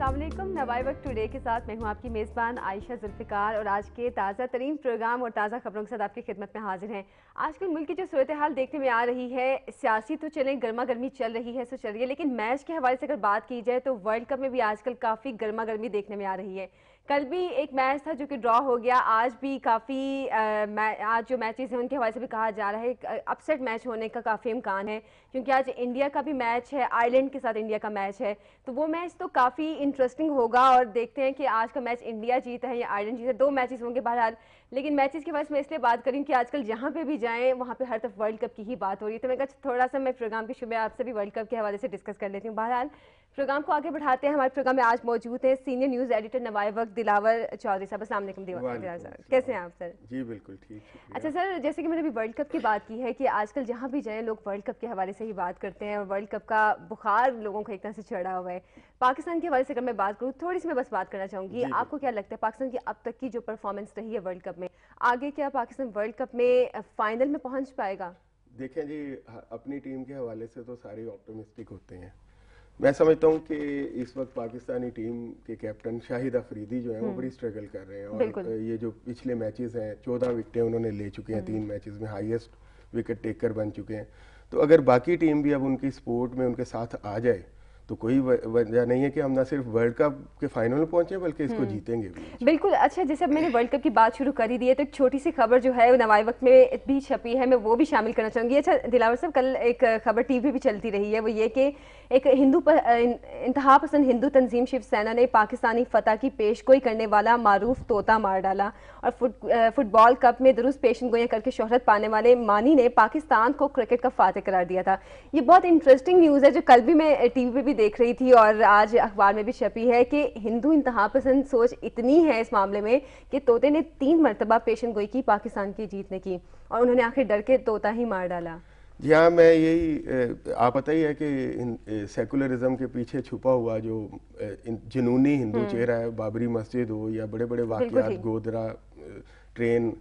अस्सलाम वालेकुम। नवाई वक्त टुडे के साथ मैं हूं आपकी मेज़बान आयशा जुल्फ़िकार और आज के ताज़ा तरीन प्रोग्राम और ताज़ा खबरों के साथ आपकी खिदमत में हाजिर हैं। आजकल मुल्क की जो सूरत हाल देखने में आ रही है, सियासी तो चलें, गर्मा गर्मी चल रही है सो चल रही है, लेकिन मैच के हवाले से अगर बात की जाए तो वर्ल्ड कप में भी आजकल काफ़ी गर्मा गर्मी देखने में आ रही है। कल भी एक मैच था जो कि ड्रॉ हो गया, आज भी काफ़ी आज जो मैचेस हैं उनके हवाले से भी कहा जा रहा है अपसेट मैच होने का काफ़ी इम्कान है, क्योंकि आज इंडिया का भी मैच है, आयरलैंड के साथ इंडिया का मैच है, तो वो मैच तो काफ़ी इंटरेस्टिंग होगा। और देखते हैं कि आज का मैच इंडिया जीता है या आयरलैंड जीता है, दो मैचेस होंगे बहरहाल। लेकिन मैचेस के बाद मैं इसलिए बात करूँ कि आजकल जहाँ पे भी जाएं वहाँ पे हर तरफ वर्ल्ड कप की ही बात हो रही है, तो मैं कहा थोड़ा सा मैं प्रोग्राम के शुरू में आपसे भी वर्ल्ड कप के हवाले से डिस्कस कर लेती हूँ। बहरहाल प्रोग्राम को आगे बढ़ाते हैं। हमारे प्रोग्राम में आज मौजूद है सीनियर न्यूज़ एडिटर नवाई वक्त दिलावर चौधरी साहब। अस्सलाम वालेकुम दिलावर साहब, कैसे हैं आप सर? जी बिल्कुल ठीक। अच्छा सर, जैसे कि मैंने अभी वर्ल्ड कप की बात की है कि आजकल जहाँ भी जाएं लोग वर्ल्ड कप के हवाले से ही बात करते हैं और वर्ल्ड कप का बुखार लोगों को एक तरह से चढ़ा हुआ है। पाकिस्तान के हवाले से अगर मैं बात करूँ, थोड़ी सी मैं बस बात करना चाहूँगी, आपको क्या लगता है पाकिस्तान की अब तक की जो परफॉर्मेंस रही है वर्ल्ड कप में, आगे क्या पाकिस्तान वर्ल्ड कप में फाइनल में पहुँच पाएगा? देखें जी, अपनी टीम के हवाले से तो सारे ऑप्टिमिस्टिक होते हैं। मैं समझता हूँ कि इस वक्त पाकिस्तानी टीम के कैप्टन शाहिद अफरीदी जो है वो बड़ी स्ट्रगल कर रहे हैं, और ये जो पिछले मैचेस हैं 14 विकेटें उन्होंने ले चुके हैं, 3 मैचेस में हाईएस्ट विकेट टेकर बन चुके हैं। तो अगर बाकी टीम भी अब उनकी सपोर्ट में उनके साथ आ जाए तो कोई वजह नहीं है कि हम ना सिर्फ वर्ल्ड कप के फाइनल में पहुंचे बल्कि इसको जीतेंगे भी। बिल्कुल। अच्छा, जैसे अब मैंने वर्ल्ड कप की बात शुरू कर ही दी है तो एक छोटी सी खबर जो है नवाई वक्त में भी छपी है, मैं वो भी शामिल करना चाहूँगी। अच्छा दिलावर साहब, कल एक खबर टीवी भी चलती रही है, वो ये कि एक इंतहा पसंद हिंदू तंजीम शिवसेना ने पाकिस्तानी फतह की पेशगोई करने वाला मारूफ तोता मार डाला, और फुटबॉल कप में दुरुस्त पेशन गोइयाँ करके शोहरत पाने वाले मानी ने पाकिस्तान को क्रिकेट का फातिह करार दिया था। ये बहुत इंटरेस्टिंग न्यूज़ है जो कल भी मैं टीवी पे भी देख रही थी और आज अखबार में भी छपी है कि हिंदू इंतहा पसंद सोच इतनी है इस मामले में कि तोते ने 3 मरतबा पेशन गोई की पाकिस्तान की जीतने की, और उन्होंने आखिर डर के तोता ही मार डाला। जी हाँ, मैं यही आप पता ही है कि सेकुलरिज्म के पीछे छुपा हुआ जो जुनूनी हिंदू चेहरा है, बाबरी मस्जिद हो या बड़े बड़े वाक़यात, गोधरा ट्रेन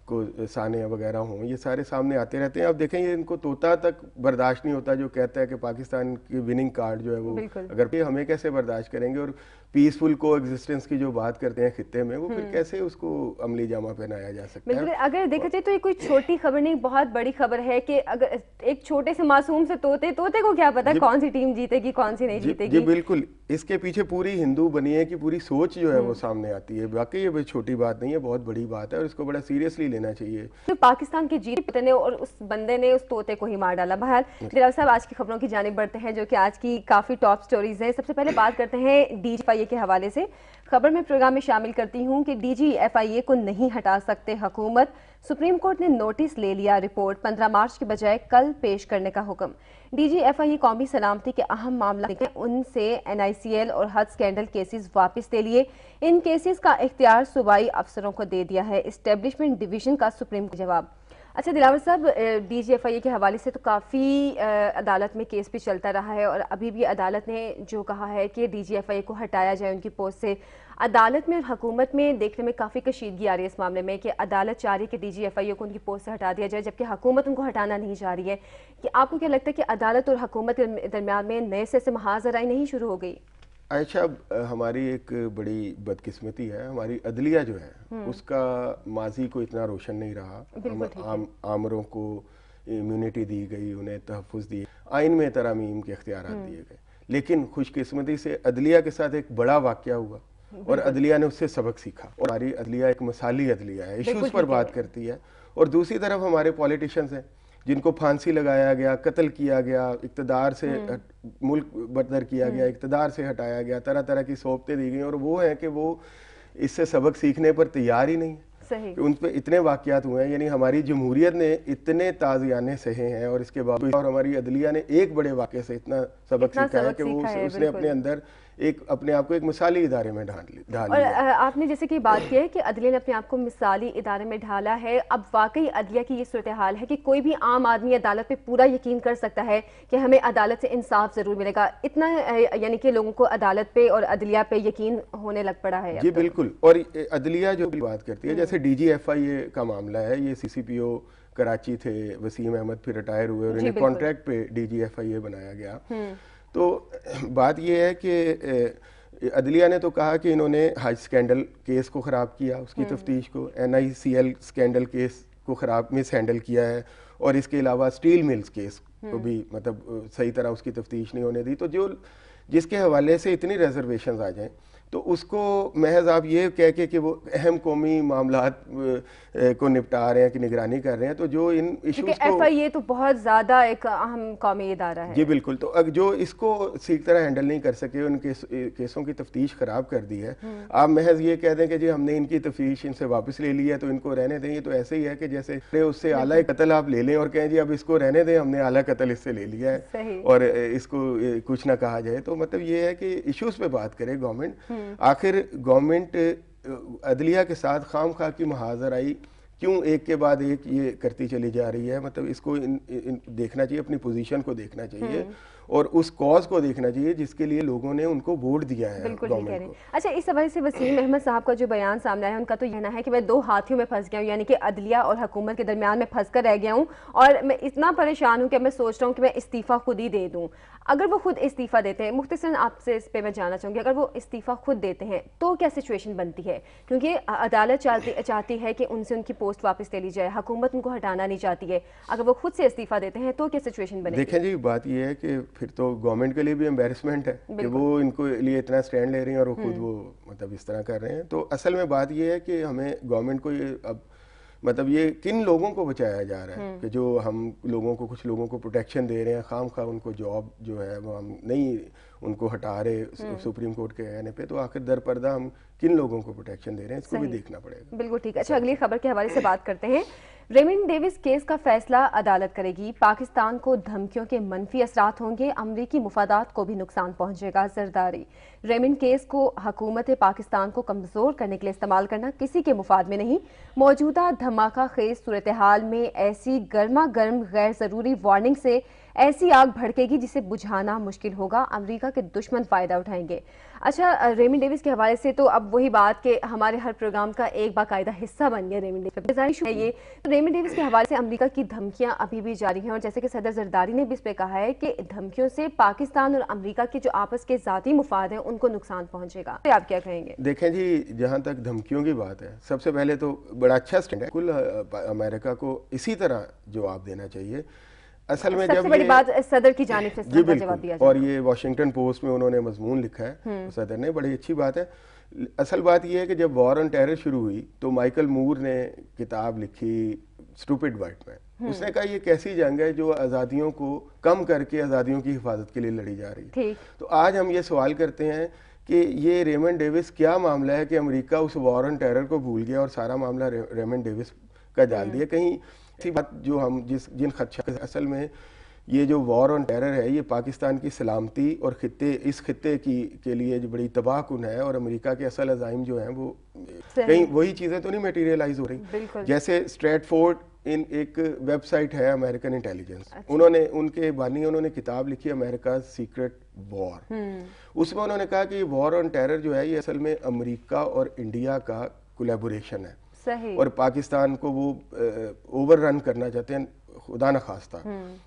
को सानिया वगैरह हों, ये सारे सामने आते रहते हैं। अब देखें, ये इनको तोता तक बर्दाश्त नहीं होता जो कहता है कि पाकिस्तान की विनिंग कार्ड जो है वो, अगर हमें कैसे बर्दाश्त करेंगे, और पीसफुल को एग्जिस्टेंस की जो बात करते हैं खित्ते में, वो फिर कैसे उसको अमली जामा पहनाया जा सकता है? अगर देखा जाए तो ये कोई छोटी खबर नहीं, बहुत बड़ी खबर है कि अगर एक छोटे से मासूम से तोते को क्या पता कौन सी टीम जीतेगी कौन सी नहीं जीतेगी। जी बिल्कुल, इसके पीछे पूरी हिंदू बनी है कि पूरी सोच जो है वो सामने आती है। वाकई ये छोटी बात नहीं है, बहुत बड़ी बात है और इसको बड़ा सीरियसली लेना चाहिए। तो पाकिस्तान की जीत ने और उस बंदे ने उस तोते को ही मार डाला। बहरहाल दिलावर साहब, आज की खबरों की जानिब बढ़ते हैं जो कि आज की काफ़ी टॉप स्टोरीज हैं। सबसे पहले बात करते हैं DGFIA के हवाले से। खबर में प्रोग्राम में शामिल करती हूँ कि DGFIA को नहीं हटा सकते हुकूमत, सुप्रीम कोर्ट ने नोटिस ले लिया, रिपोर्ट 15 मार्च के बजाय कल पेश करने का हुक्म। DGFIA कौमी सलामती के अहम मामला उनसे NICL और हज स्कैंडल केसेस वापस ले लिए। इन केसेस का इख्तियार सूबाई अफसरों को दे दिया है, एस्टेब्लिशमेंट डिवीजन का सुप्रीम को जवाब। अच्छा दिलावर साहब, DGFIA के हवाले से तो काफ़ी अदालत में केस भी चलता रहा है और अभी भी अदालत ने जो कहा है कि DGFIA को हटाया जाए उनकी पोस्ट से, अदालत में और हुकूमत में देखने में काफ़ी कशीदगी आ रही है इस मामले में कि अदालत चाह रही है कि DGFIA को उनकी पोस्ट से हटा दिया जाए, जबकि हुकूमत उनको हटाना नहीं चाह रही है। कि आपको क्या लगता है कि अदालत और हुकूमत के दरमियान में नए से महाजराई नहीं शुरू हो गई? आयशा, हमारी एक बड़ी बदकिस्मती है, हमारी अदलिया जो है उसका माजी को इतना रोशन नहीं रहा। आमरों को इम्यूनिटी दी गई, उन्हें तहफ़्फ़ुज़ दिए, आइन में तरमीम के इख्तियारात दिए गए, लेकिन खुशकिस्मती से अदलिया के साथ एक बड़ा वाक़या हुआ और अदलिया ने उससे सबक सीखा। और हमारी अदलिया एक मिसाली अदलिया है, इशूज़ पर बात करती है। और दूसरी तरफ हमारे पॉलिटिशियंस हैं जिनको फांसी लगाया गया, कत्ल किया गया, इक़्तिदार से मुल्क बदर किया गया, इक़्तिदार से हटाया गया, तरह तरह की सोबतें दी गई, और वो है कि वो इससे सबक सीखने पर तैयार ही नहीं है। उन पे इतने वाक़यात हुए हैं, यानी हमारी जमहूरियत ने इतने ताज़ियाने सहे हैं और इसके बावजूद, और हमारी अदलिया ने एक बड़े वाक़े से इतना सबक सीखा है कि वो उसने अपने अंदर एक अपने आप को एक मिसाली इदारे में ढाल लिया। और आपने जैसे कि बात की है कि अदलिया ने अपने आप को मिसाली इदारे में ढाला है, अब वाकई अदलिया की ये सूरत हाल है कि कोई भी आम आदमी अदालत पे पूरा यकीन कर सकता है कि हमें अदालत से इंसाफ जरूर मिलेगा, इतना यानी कि लोगों को अदालत पे और अदलिया पे यकीन होने लग पड़ा है। जी बिल्कुल, और अदलिया जो बात करती है, जैसे DGFIA का मामला है, ये CCPO कराची थे, वसीम अहमद फिर रिटायर हुए और इन्हें कॉन्ट्रैक्ट पे DGFIA बनाया गया। तो बात यह है कि अदलिया ने तो कहा कि इन्होंने हज स्कैंडल केस को ख़राब किया, उसकी तफ्तीश को, NICL स्कैंडल केस को ख़राब मिस हैंडल किया है, और इसके अलावा स्टील मिल्स केस को भी मतलब सही तरह उसकी तफ्तीश नहीं होने दी। तो जो जिसके हवाले से इतनी रिजर्वेशन आ जाएं, तो उसको महज आप ये कह के कि वो अहम कौमी मामलात को निपटा रहे हैं कि निगरानी कर रहे हैं, तो जो इन इशूज़ को FIA तो बहुत ज़्यादा एक अहम कौमी इदारा है। जी बिल्कुल, तो जो इसको ठीक तरह हैंडल नहीं कर सके, उन केसों की तफ्तीश खराब कर दी है, आप महज ये कह दें कि जी हमने इनकी तफ्तीश इनसे वापस ले ली है तो इनको रहने दें, ये तो ऐसे ही है कि जैसे उससे आला कत्ल आप ले लें और कहें जी अब इसको रहने दें, हमने आला कत्ल इससे ले लिया है और इसको कुछ ना कहा जाए। तो मतलब ये है कि इशूज़ पे बात करे गवर्नमेंट। आखिर गवर्नमेंट अदलिया के साथ खाम खा की महाजराई क्यों एक के बाद एक ये करती चली जा रही है, मतलब इसको देखना चाहिए, अपनी पोजीशन को देखना चाहिए और उस कॉज को देखना चाहिए जिसके लिए लोगों ने उनको वोट दिया है गवर्नमेंट को। अच्छा, इस हवाले से वसीम अहमद साहब का जो बयान सामने आया है, उनका तो कहना है कि मैं 2 हाथियों में फंस गया हूँ, यानी कि अदलिया और हुकूमत के दरमियान में फंस कर रह गया हूँ और मैं इतना परेशान हूँ कि मैं सोच रहा हूँ कि मैं इस्तीफ़ा खुद ही दे दूँ। अगर वो खुद इस्तीफ़ा देते हैं, मुख्तसरन आपसे इस पे मैं जानना चाहूँगी, अगर वो इस्तीफ़ा खुद देते हैं तो क्या सिचुएशन बनती है? क्योंकि अदालत चाहती है कि उनसे उनकी पोस्ट वापस ले ली जाए, हुकूमत उनको हटाना नहीं चाहती है। अगर वो खुद से इस्तीफ़ा देते हैं तो क्या सिचुएशन बनेगी? देखें जी, बात ये है कि फिर तो गवर्नमेंट के लिए भी एम्बेरसमेंट है कि वो इनको लिए इतना स्टैंड ले रही हैं और वो खुद वो मतलब इस तरह कर रहे हैं। तो असल में बात ये है कि हमें गवर्नमेंट को ये अब मतलब ये किन लोगों को बचाया जा रहा है कि जो हम लोगों को, कुछ लोगों को प्रोटेक्शन दे रहे हैं, खाम खा उनको जॉब जो है वो हम नहीं उनको हटा रहे सुप्रीम कोर्ट के कहने पे, तो आखिर दर पर्दा हम किन लोगों को प्रोटेक्शन दे रहे हैं, इसको भी देखना पड़ेगा। बिल्कुल ठीक। अच्छा, अगली खबर के हवाले से बात करते हैं। रेमंड डेविस केस का फैसला अदालत करेगी, पाकिस्तान को धमकियों के मनफी असरात होंगे, अमरीकी मुफादात को भी नुकसान पहुंचेगा। जरदारी, रेमंड केस को हुकूमत पाकिस्तान को कमजोर करने के लिए इस्तेमाल करना किसी के मुफाद में नहीं। मौजूदा धमाका खेज सूरत हाल में ऐसी गर्मा गर्म गैर जरूरी वार्निंग से ऐसी आग भड़केगी जिसे बुझाना मुश्किल होगा, अमेरिका के दुश्मन फायदा उठाएंगे। अच्छा, रेमंड डेविस के हवाले से तो अब वही बात कि हमारे हर प्रोग्राम का एक बाकायदा हिस्सा बन गया रेमंड डेविस है। ये तो रेमंड डेविस के हवाले से अमेरिका की धमकियां अभी भी जारी हैं और जैसे कि सदर जरदारी ने भी इस पे कहा है कि धमकियों से पाकिस्तान और अमेरिका के जो आपस के जाती मुफाद हैं उनको नुकसान पहुंचेगा। तो आप क्या कहेंगे? देखें जी, जहां तक धमकियों की बात है, सबसे पहले तो बड़ा अच्छा स्टैंड है, कुल अमेरिका को इसी तरह जवाब देना चाहिए। असल में सबसे बड़ी बात सदर की जानिब से जवाब दिया और ये वॉशिंगटन पोस्ट में उन्होंने मजमून लिखा है सदर ने, बड़ी अच्छी बात है। असल बात ये है कि जब वॉर ऑन टेरर शुरू हुई तो माइकल मूर ने किताब लिखी स्टूपिड वर्ल्ड में, उसने कहा ये कैसी जंग है जो आज़ादियों को कम करके आज़ादियों की हिफाजत के लिए लड़ी जा रही है। तो आज हम ये सवाल करते हैं कि ये रेमंड डेविस क्या मामला है कि अमेरिका उस वॉर ऑन टेरर को भूल गया और सारा मामला रेमंड डेविस का डाल दिया। कहीं ऐसी बात जो हम जिन खदशा, असल में ये जो वॉर ऑन टेरर है ये पाकिस्तान की सलामती और इस खित्ते के लिए जो बड़ी तबाहकुन है और अमेरिका के असल अज़ाइम जो हैं वो कहीं वही चीज़ें तो नहीं मटीरियलाइज हो रही। जैसे स्ट्रैटफोर्ड इन एक वेबसाइट है अमेरिकन इंटेलिजेंस, उन्होंने उनके बानी उन्होंने किताब लिखी अमेरिका सीक्रेट वॉर। उसमें उन्होंने कहा कि वॉर ऑन टेरर जो है ये असल में अमेरिका और इंडिया का कोलैबोरेशन है और पाकिस्तान को वो ओवर रन करना चाहते हैं, खुदा न खास्ता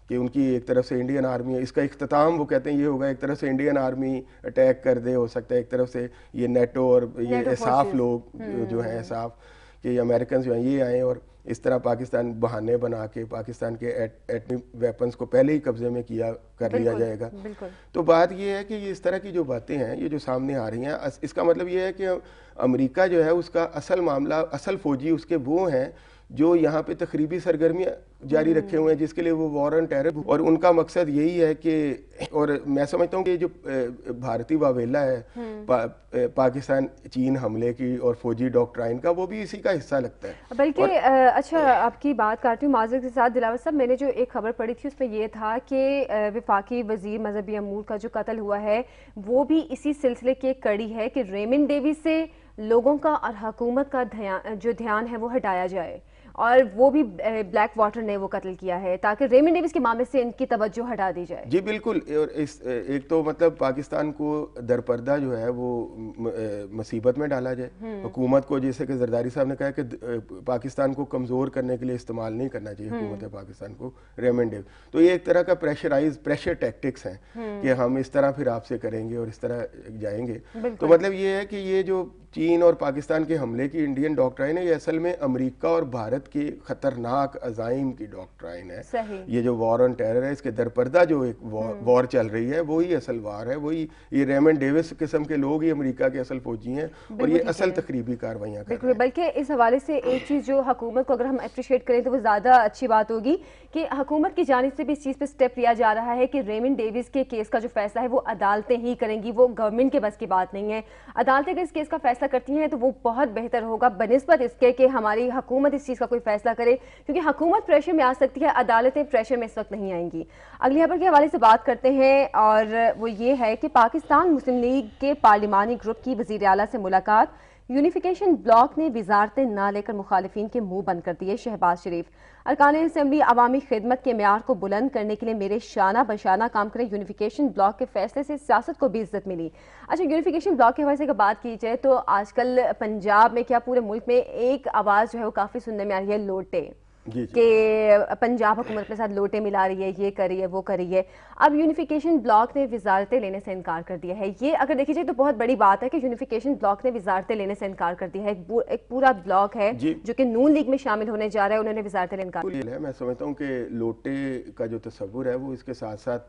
कि उनकी एक तरफ से इंडियन आर्मी है, इसका इख्तिताम वो कहते हैं ये होगा, एक तरफ से इंडियन आर्मी अटैक कर दे, हो सकता है एक तरफ से ये नेटो और ये एसाफ लोग जो हैं एसाफ कि अमेरिकन जो हैं ये आए और इस तरह पाकिस्तान बहाने बना के पाकिस्तान के एटॉमिक वेपन्स को पहले ही कब्जे में कर लिया जाएगा। तो बात ये है कि ये इस तरह की जो बातें हैं ये जो सामने आ रही हैं, इसका मतलब ये है कि अमेरिका जो है उसका असल मामला, असल फौजी उसके वो हैं जो यहाँ पे तकरीबी सरगर्मियाँ जारी रखे हुए हैं जिसके लिए वो वॉर ऑन टेरर, और उनका मकसद यही है कि, और मैं समझता हूँ कि जो भारतीय वावेला है पाकिस्तान चीन हमले की और फौजी डॉक्ट्राइन का, वो भी इसी का हिस्सा लगता है। बल्कि अच्छा, आपकी बात काटती हूँ माज़रत के साथ। दिलावर साहब, मैंने जो एक खबर पढ़ी थी उसमें ये था कि वफाकी वजीर मजहबी अमूर का जो कत्ल हुआ है वो भी इसी सिलसिले की एक कड़ी है कि रेमंड डेविस से लोगों का और हुकूमत का जो ध्यान है वो हटाया जाए और वो भी ब्लैक वाटर ने वो कत्ल किया है, ताकि रेमंड डेविस के मामले से इनकी तवज्जो हटा दी जाए। जी बिल्कुल। और इस एक तो मतलब पाकिस्तान को दरपर्दा जो है वो मुसीबत में डाला जाए, हुकूमत को, जैसे कि जरदारी साहब ने कहा कि पाकिस्तान को कमज़ोर करने के लिए इस्तेमाल नहीं करना चाहिए हुकूमत पाकिस्तान को रेमंड डेविस। तो ये एक तरह का प्रेशर टैक्टिक्स हैं कि हम इस तरह फिर आपसे करेंगे और इस तरह जाएंगे। तो मतलब ये है कि ये जो चीन और पाकिस्तान के हमले की इंडियन डॉक्ट्राइन है, ये असल में अमेरिका और भारत की खतरनाक अजाइम की डॉक्ट्राइन है। ये जो वॉर ऑन टेरर है, इसके दरपर्दा जो एक वॉर चल रही है, वही असल वार है, वही ये रेमंड डेविस किस्म के लोग ही अमेरिका के असल फौजी हैं और ये असल तकरीबी कार्रवाइयाँ कर रहे हैं। बल्कि इस हवाले से एक चीज़ जो हुकूमत को अगर हम अप्रिशिएट करें तो वो ज़्यादा अच्छी बात होगी कि हुकूमत की जानिब से भी इस चीज़ पे स्टेप लिया जा रहा है कि रेमंड डेविस के केस का जो फैसला है वो अदालतें ही करेंगी, वो गवर्नमेंट के बस की बात नहीं है। अदालतें अगर इस केस का फैसला करती हैं तो वो बहुत बेहतर होगा बनिस्बत इसके कि हमारी हुकूमत इस चीज़ का कोई फैसला करे, क्योंकि हुकूमत प्रेशर में आ सकती है, अदालतें प्रेशर में इस वक्त नहीं आएंगी। अगली खबर के हवाले से बात करते हैं और वो ये है कि पाकिस्तान मुस्लिम लीग के पार्लिमानी ग्रुप की वज़ीर आला से मुलाकात, यूनिफिकेशन ब्लॉक ने वजारतें ना लेकर मुखालिफिन के मुंह बंद कर दिए। शहबाज शरीफ, अरकान असम्बली अवामी खिदमत के मेयार को बुलंद करने के लिए मेरे शाना बशाना काम करें। यूनिफिकेशन ब्लॉक के फैसले से सियासत को भी इज्जत मिली। अच्छा, यूनिफिकेशन ब्लॉक के हवाले से अगर बात की जाए तो आजकल पंजाब में क्या पूरे मुल्क में एक आवाज़ जो है वो काफ़ी सुनने में आ रही है, लोटे कि पंजाब हुकूमत के साथ लोटे मिला रही है, ये कर रही है, वो कर रही है। अब यूनिफिकेशन ब्लॉक ने वजारतें लेने से इनकार कर दिया है। ये अगर देखी जाए तो बहुत बड़ी बात है कि यूनिफिकेशन ब्लॉक ने वजारतें लेने से इनकार कर दिया है। एक पूरा ब्लॉक है जो कि नून लीग में शामिल होने जा रहा है, उन्होंने वजारतें लेने इनकार है। मैं समझता हूँ कि लोटे का जो तस्वुर है वो इसके साथ साथ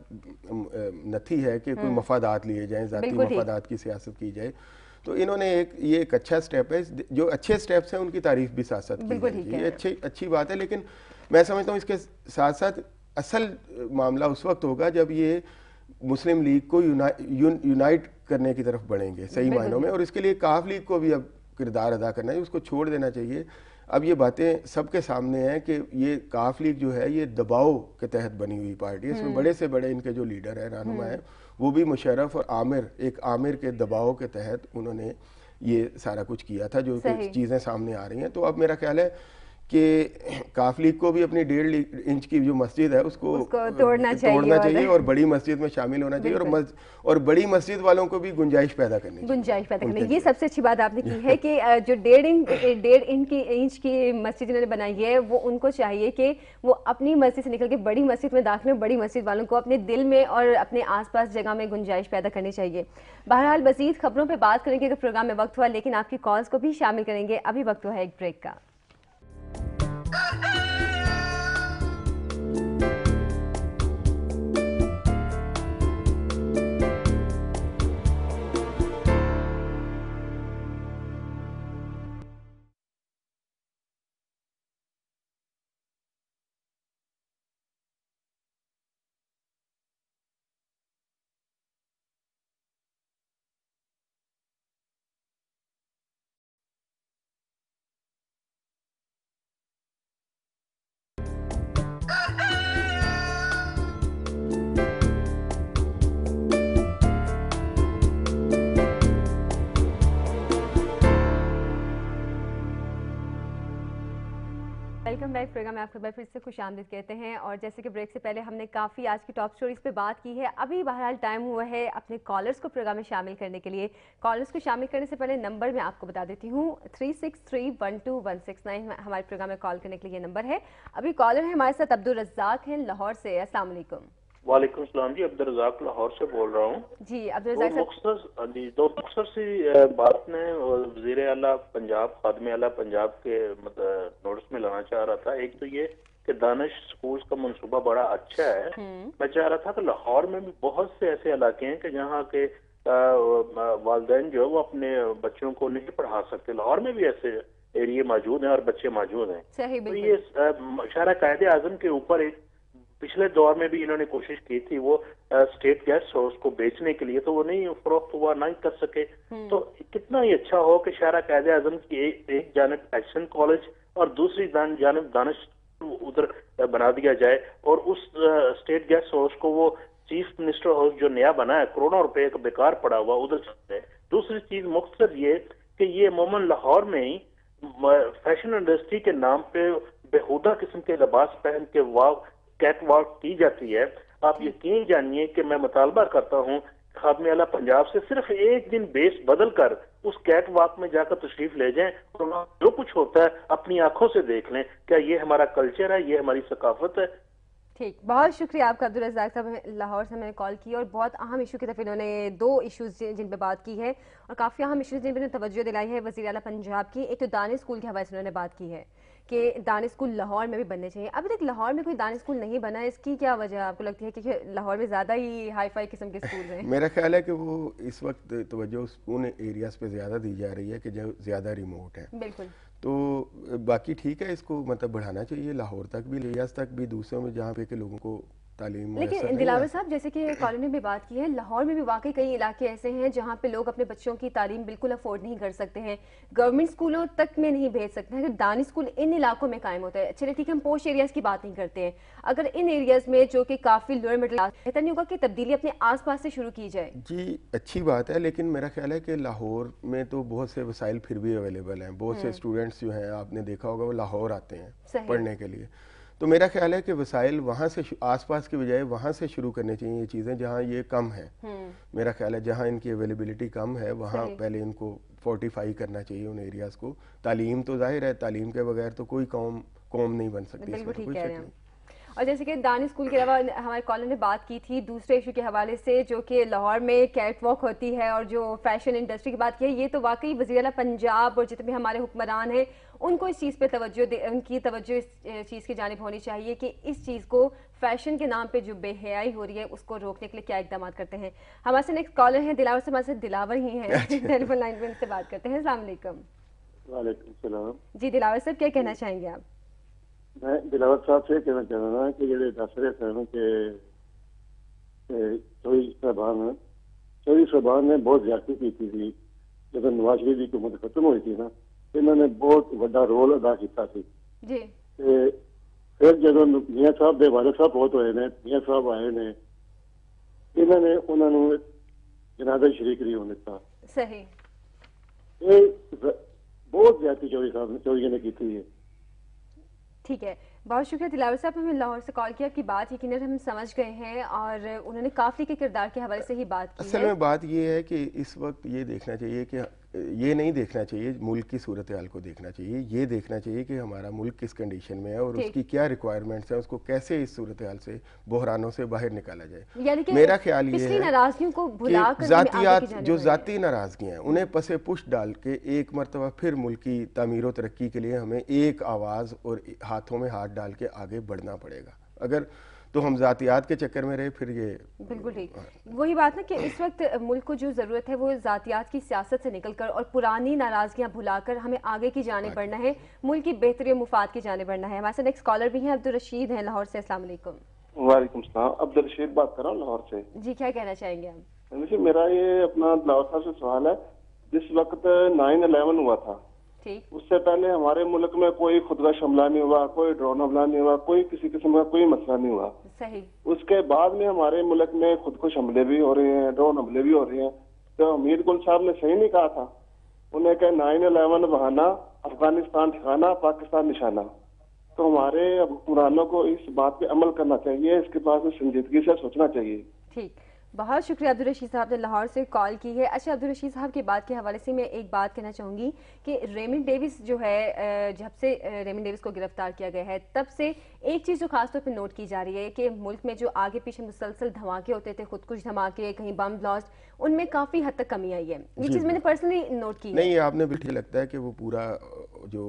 नथी है कि कोई मफादात लिए जाए, ज़ाती मफादात की सियासत की जाए। तो इन्होंने ये एक अच्छा स्टेप है, जो अच्छे स्टेप्स हैं उनकी तारीफ भी साथ साथ की है, ये अच्छी बात है। लेकिन मैं समझता हूँ इसके साथ साथ असल मामला उस वक्त होगा जब ये मुस्लिम लीग को यूनाइट करने की तरफ बढ़ेंगे सही मायनों में, और इसके लिए काफ लीग को भी अब किरदार अदा करना है, उसको छोड़ देना चाहिए। अब ये बातें सबके सामने हैं कि ये काफ लीग जो है ये दबाव के तहत बनी हुई पार्टी है, इसमें बड़े से बड़े इनके जो लीडर है, रहनुमा है, वो भी मुशर्रफ और आमिर के दबाव के तहत उन्होंने ये सारा कुछ किया था, जो चीज़ें सामने आ रही हैं। तो अब मेरा ख्याल है कि काफ लीग को भी अपनी 1.5 इंच की जो मस्जिद है उसको तोड़ना चाहिए और बड़ी मस्जिद में शामिल होना चाहिए, और बड़ी मस्जिद वालों को भी गुंजाइश पैदा करनी। ये सबसे अच्छी बात आपने की है कि जो 1.5 इंच की मस्जिद इन्होंने बनाई है, वो उनको चाहिए कि वो अपनी मस्जिद से निकल के बड़ी मस्जिद में दाखिल हो, बड़ी मस्जिद वालों को अपने दिल में और अपने आसपास जगह में गुंजाइश पैदा करनी चाहिए। बहरहाल मजीद खबरों पर बात करेंगे अगर प्रोग्राम में वक्त हुआ, लेकिन आपकी कॉल्स को भी शामिल करेंगे। अभी वक्त हुआ है एक ब्रेक का। Welcome back. प्रोग्राम में आपका बार फिर से खुशामदीद कहते हैं। और जैसे कि ब्रेक से पहले हमने काफ़ी आज की टॉप स्टोरीज पे बात की है, अभी बहरहाल टाइम हुआ है अपने कॉलर्स को प्रोग्राम में शामिल करने के लिए। कॉलर्स को शामिल करने से पहले नंबर मैं आपको बता देती हूँ, 36312169 हमारे प्रोग्राम में कॉल करने के लिए ये नंबर है। अभी कॉलर है हमारे साथ अब्दुल रज़ाक हैं लाहौर से। अस्सलाम वालेकुम। वालेकुम सलाम जी, अब्दुल रज़ाक लाहौर से बोल रहा हूँ जी। अब्दुल रज़ाक दो मुख्तसर सी बात ने वज़ीर आला पंजाब, खादिम आला पंजाब के नोटिस में लाना चाह रहा था। एक तो ये कि दानिश स्कूल्स का मंसूबा बड़ा अच्छा है। मैं चाह रहा था कि लाहौर में भी बहुत से ऐसे इलाके हैं कि जहाँ के वालिदैन जो है वो अपने बच्चों को नहीं पढ़ा सकते। लाहौर में भी ऐसे एरिया मौजूद हैं और बच्चे मौजूद हैं। तो ये शहरा कायदे आज़म के ऊपर एक पिछले दौर में भी इन्होंने कोशिश की थी, वो स्टेट गेस्ट हाउस को बेचने के लिए, तो वो नहीं फरोख्त हुआ, नहीं कर सके। तो कितना ही अच्छा हो कि शहरा कायदे आज़म की एक जानब एक्शन कॉलेज और दूसरी जानब दानिश उधर बना दिया जाए, और उस स्टेट गेस्ट हाउस को वो चीफ मिनिस्टर हाउस जो नया बना है करोड़ों रुपए का बेकार पड़ा हुआ उधर से। दूसरी चीज मुख्तसर ये कि ये मोमन लाहौर में ही फैशन इंडस्ट्री के नाम पे बेहुदा किस्म के लिबास पहन के कैट वॉक की जाती है, आप यकीन जानिए कि मैं मुतालबा करता हूँ खादमे आला पंजाब से सिर्फ एक दिन बेस बदल कर उस कैट वॉक में जाकर तशरीफ ले जाएं और वहाँ जो कुछ होता है अपनी आंखों से देख लें। क्या ये हमारा कल्चर है, ये हमारी सकाफत है? ठीक, बहुत शुक्रिया आपका अब्दुल रज़ाक साहब, लाहौर से मैंने कॉल की और बहुत अहम इशू की तरफ इन्होंने दो इश्यूज जिन पे बात की है और काफ़ी अहम इश्यूज जिन पर तवज्जो दिलाई है वज़ीर आला पंजाब की। एक तो दानिश स्कूल के हवाले से उन्होंने बात की है कि दानिश स्कूल लाहौर में भी बनने चाहिए। अभी तक लाहौर में कोई दानिश स्कूल नहीं बना है, इसकी क्या वजह आपको लगती है? क्योंकि लाहौर में ज़्यादा ही हाई फाई किस्म के स्कूल हैं। मेरा ख्याल है कि वो इस वक्त तवज्जो उन एरियाज पे ज़्यादा दी जा रही है कि जो ज़्यादा रिमोट है। बिल्कुल। तो बाकी ठीक है, इसको मतलब बढ़ाना चाहिए लाहौर तक भी, एरियाज तक भी, दूसरों में जहाँ पे के लोगों को तालीम। लेकिन दिलावर साहब, जैसे कि कॉलोनी में बात की है, लाहौर में भी वाकई कई इलाके ऐसे हैं जहाँ पे लोग अपने बच्चों की तालीम बिल्कुल अफोर्ड नहीं कर सकते हैं, गवर्नमेंट स्कूलों तक में नहीं भेज सकते हैं। अगर दानिश स्कूल इन इलाकों में कायम होता है, चलिए ठीक है हम पोश एरियाज की बात नहीं करते हैं, अगर इन एरियाज में जो कि काफी लोअर मिडिल क्लास, बेहतर नहीं होगा कि तब्दीली अपने आसपास से शुरू की जाए? जी अच्छी बात है, लेकिन मेरा ख्याल है कि लाहौर में तो बहुत से वसाइल फिर भी अवेलेबल हैं। बहुत से स्टूडेंट्स जो हैं, आपने देखा होगा, वो लाहौर आते हैं पढ़ने के लिए। तो मेरा ख्याल है कि वसाइल वहाँ से आसपास के बजाय वहाँ से शुरू करनी चाहिए ये चीज़ें जहाँ ये कम है। मेरा ख्याल है जहाँ इनकी अवेलेबिलिटी कम है वहाँ पहले इनको फोर्टिफाई करना चाहिए उन एरियाज़ को। तालीम तो जाहिर है, तालीम के बगैर तो कोई कौम नहीं बन सकती, इसमें तो कोई शक नहीं। और जैसे कि दानिश स्कूल के अलावा हमारे कॉलर ने बात की थी दूसरे इशू के हवाले से, जो कि लाहौर में कैट वॉक होती है और जो फैशन इंडस्ट्री की बात की है, ये तो वाकई वज़ीर आला पंजाब और जितने भी हमारे हुक्मरान हैं उनको इस चीज़ पे उनकी तवज्जो इस चीज़ की जानिब होनी चाहिए कि इस चीज़ को फैशन के नाम पे जो बेहयाई हो रही है उसको रोकने के लिए क्या इकदाम करते हैं। हमारे से नेक्स्ट कॉलर है दिलावर से, हमारे साथ दिलावर ही हैं टेलीफोन लाइन पे, उनसे बात करते हैं। अस्सलाम वालेकुम। वालेकुम सलाम जी। दिलावर साहब, क्या कहना चाहेंगे आप? मैं दिलावर साहब से कहना चाह रहा कि जो दस रहे थे कि चौधरी साहबान ने बहुत ज्यादती की थी जब नवाज शरीफ की हुकूमत खत्म हुई थी ना, इन्होंने बहुत बड़ा रोल अदा किया जी। फिर जब मियाँ साहब के वाले साहब बहुत हुए ने, मियाँ साहब आए ने, इन्होंने उन्होंने जनाजा शरीक नहीं होने दिता। सही। बहुत ज्यादती चौधरी ने की थी। ठीक है, बहुत शुक्रिया दिलावर साहब, हमें लाहौर से कॉल किया। आपकी बात यकीनन हम समझ गए हैं और उन्होंने काफी के किरदार के हवाले से ही बात की। असल में बात ये है कि इस वक्त ये देखना चाहिए कि ये नहीं देखना चाहिए मुल्क की सूरत हाल को देखना चाहिए, ये देखना चाहिए कि हमारा मुल्क किस कंडीशन में है और उसकी क्या रिक्वायरमेंट्स हैं, उसको कैसे इस सूरत हाल से, बहरानों से बाहर निकाला जाए। मेरा ख्याल ये है नाराजगियों को भुलाकर जातियात जो जाती नाराजगी हैं उन्हें पसे पुश डाल के एक मरतबा फिर मुल्क की तामीर और तरक्की के लिए हमें एक आवाज़ और हाथों में हाथ डाल के आगे बढ़ना पड़ेगा। अगर तो हम जातियात के चक्कर में रहे फिर ये बिल्कुल ठीक। वही बात ना कि इस वक्त मुल्क को जो ज़रूरत है वो जातियात की सियासत से निकलकर और पुरानी नाराजगियां भुलाकर हमें आगे की जाने बढ़ना है, मुल्क की बेहतरी और मुफाद की जाने बढ़ना है। हमारे साथ नेक्स्ट कॉलर भी हैं, अब्दुल रशीद हैं लाहौर से। अस्सलाम वालेकुम। वालेकुम सलाम, अब्दुल रशीद बात कर रहा हूँ लाहौर से। जी, क्या कहना चाहेंगे आप? देखिए मेरा ये अपना लाहौर साहब से सवाल है, जिस वक्त 9/11 हुआ था उससे पहले हमारे मुल्क में कोई खुदकश हमला नहीं हुआ, कोई ड्रोन हमला नहीं हुआ, कोई किसी किस्म का कोई मसला नहीं हुआ। सही। उसके बाद में हमारे मुल्क में खुदकुश हमले भी हो रहे हैं, ड्रोन हमले भी हो रहे हैं। तो हमीद गुल साहब ने सही नहीं कहा था, उन्हें कहा 9/11 बहाना, अफगानिस्तान ठिकाना, पाकिस्तान निशाना। तो हमारे हुक्मरानों को इस बात पे अमल करना चाहिए, इसके पास संजीदगी से सोचना चाहिए। ठीक, बहुत शुक्रिया अब्दुल रशीद साहब ने लाहौर से कॉल की है। अच्छा, अब्दुल रशीद साहब की बात के हवाले से मैं एक बात कहना चाहूँगी कि रेमंड डेविस जो है, जब से रेमंड डेविस को गिरफ्तार किया गया है तब से एक चीज़ जो खासतौर पर नोट की जा रही है कि मुल्क में जो आगे पीछे मुसलसल धमाके होते थे, खुदकुश धमाके, कहीं बम ब्लास्ट, उनमें काफ़ी हद तक कमी आई है। ये चीज़ मैंने पर्सनली नोट की है। नहीं, आपने भी ठीक लगता है कि वो पूरा जो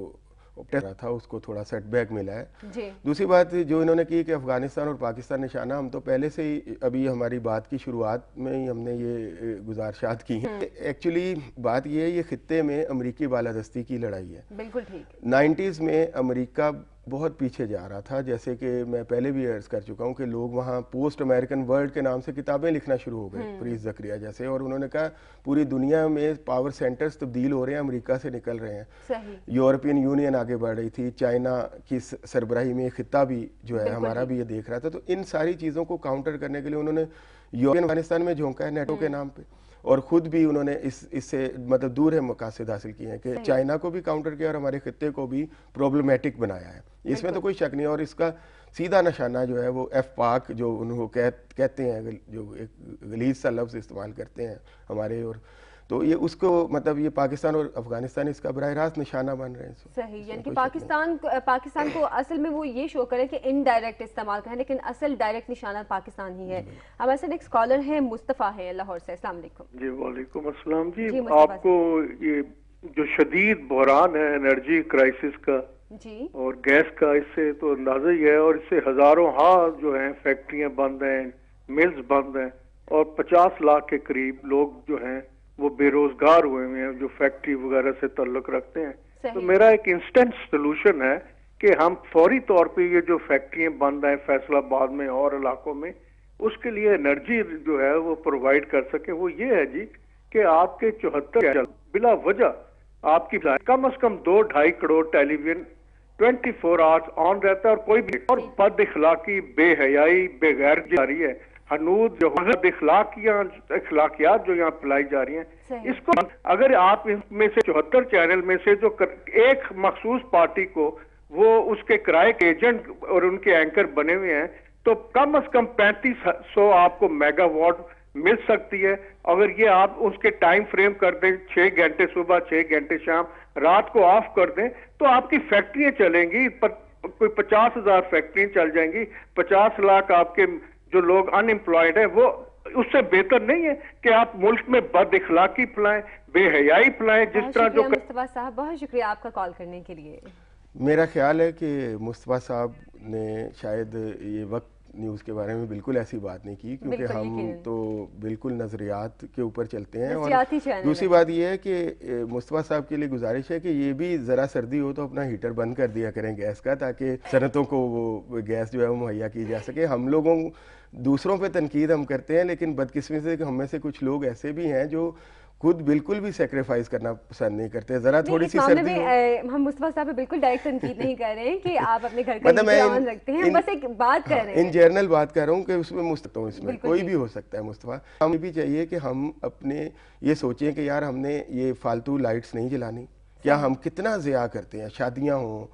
रहा था उसको थोड़ा सेटबैक मिला है जी। दूसरी बात जो इन्होंने की कि अफगानिस्तान और पाकिस्तान निशाना, हम तो पहले से ही अभी हमारी बात की शुरुआत में ही हमने ये गुजारिशात की हैं। एक्चुअली बात ये है, ये खित्ते में अमेरिकी बालादस्ती की लड़ाई है। बिल्कुल ठीक। 90s में अमेरिका बहुत पीछे जा रहा था, जैसे कि मैं पहले भी अर्ज कर चुका हूँ कि लोग वहाँ पोस्ट अमेरिकन वर्ल्ड के नाम से किताबें लिखना शुरू हो गए, फरीद ज़करिया जैसे, और उन्होंने कहा पूरी दुनिया में पावर सेंटर्स तब्दील हो रहे हैं, अमेरिका से निकल रहे हैं। सही। यूरोपियन यूनियन आगे बढ़ रही थी, चाइना की सरबराही में खित्ता भी जो है हमारा भी ये देख रहा था। तो इन सारी चीज़ों को काउंटर करने के लिए उन्होंने यूरोपियन अफगानिस्तान में झोंका है नेटो के नाम पे, और ख़ुद भी उन्होंने इससे मतलब दूर है मकासद हासिल किए हैं कि चाइना को भी काउंटर किया और हमारे खित्ते को भी प्रॉब्लमेटिक बनाया है, इसमें तो कोई शक नहीं। और इसका सीधा निशाना जो है वो F-पाक जो उनको कहते हैं, जो एक गलीज सा लफ्ज़ इस्तेमाल करते हैं हमारे, और तो ये उसको मतलब ये पाकिस्तान और अफगानिस्तान इसका बराह रास्त निशाना बन रहे हैं। सही, यानी कि पाकिस्तान को असल में वो ये शो करे कि इनडायरेक्ट इस्तेमाल करें, लेकिन असल डायरेक्ट निशाना पाकिस्तान ही है। हमारे साथ एक स्कॉलर है, मुस्तफ़ा है लाहौर से। अस्सलाम वालेकुम। जी वालेकुम अस्सलाम। जी आपको ये जो शदीद बहरान है एनर्जी क्राइसिस का जी और गैस का, इससे तो अंदाजा ही है, और इससे हजारों जो हैं फैक्ट्रियां बंद हैं, मिल्स बंद हैं, और 50 लाख के करीब लोग जो हैं वो बेरोजगार हुए हैं जो फैक्ट्री वगैरह से ताल्लुक रखते हैं। तो मेरा एक इंस्टेंट सोल्यूशन है कि हम फौरी तौर पे ये जो फैक्ट्रियां बंद हैं फैसलाबाद में और इलाकों में, उसके लिए एनर्जी जो है वो प्रोवाइड कर सके। वो ये है जी कि आपके 74 बिला वजह आपकी कम से कम 2-2.5 करोड़ टेलीविजन 24 आवर्स ऑन रहता है, और कोई भी और बद इखलाकी, बेहयाई, बेगैर जारी है, हनूद जो अखलाकियात जो यहाँ फैलाई जा रही हैं, इसको अगर आप इनमें से 74 चैनल में से जो एक मखसूस पार्टी को वो उसके किराए के एजेंट और उनके एंकर बने हुए हैं, तो कम से कम 3500 आपको मेगावाट मिल सकती है। अगर ये आप उसके टाइम फ्रेम कर दें, 6 घंटे सुबह, 6 घंटे शाम, रात को ऑफ कर दें, तो आपकी फैक्ट्रियां चलेंगी, कोई 50,000 फैक्ट्रियां चल जाएंगी, 50 लाख आपके जो लोग अनएम्प्लॉयड है। वो उससे बेहतर नहीं है कि आप मुल्क में बद इखलाकी फैलाएं, बेहयाई फैलाएं, जिस तरह जो। मुस्तफा साहब बहुत शुक्रिया आपका कॉल करने के लिए। मेरा ख्याल है कि मुस्तफा साहब ने शायद ये वक्त न्यूज़ के बारे में बिल्कुल ऐसी बात नहीं की, क्योंकि हम तो बिल्कुल नज़रियात के ऊपर चलते हैं। और दूसरी बात यह है कि मुस्तफा साहब के लिए गुजारिश है कि ये भी ज़रा सर्दी हो तो अपना हीटर बंद कर दिया करें गैस का, ताकि सनतों को वो गैस जो है वो मुहैया की जा सके। हम लोगों दूसरों पे तनकीद हम करते हैं, लेकिन बदकिस्मती से हम में से कुछ लोग ऐसे भी हैं जो खुद बिल्कुल भी सेक्रीफाइस करना पसंद नहीं करते। जरा थोड़ी सी सर्दी में हम मुस्तफा साहब पे बिल्कुल डायरेक्ट तनकीद नहीं कर रहे हैं कि आप अपने घर का हीटर ऑन रखते हैं, बस एक बात कर रहे हैं, इन जनरल बात कर रहा हूँ कि उसमें इसमें कोई भी हो सकता है मुस्तफा। हमें भी चाहिए कि हम अपने ये सोचें कि यार हमने ये फालतू लाइट्स नहीं जलानी, क्या हम कितना ज़िया करते हैं, शादियाँ हों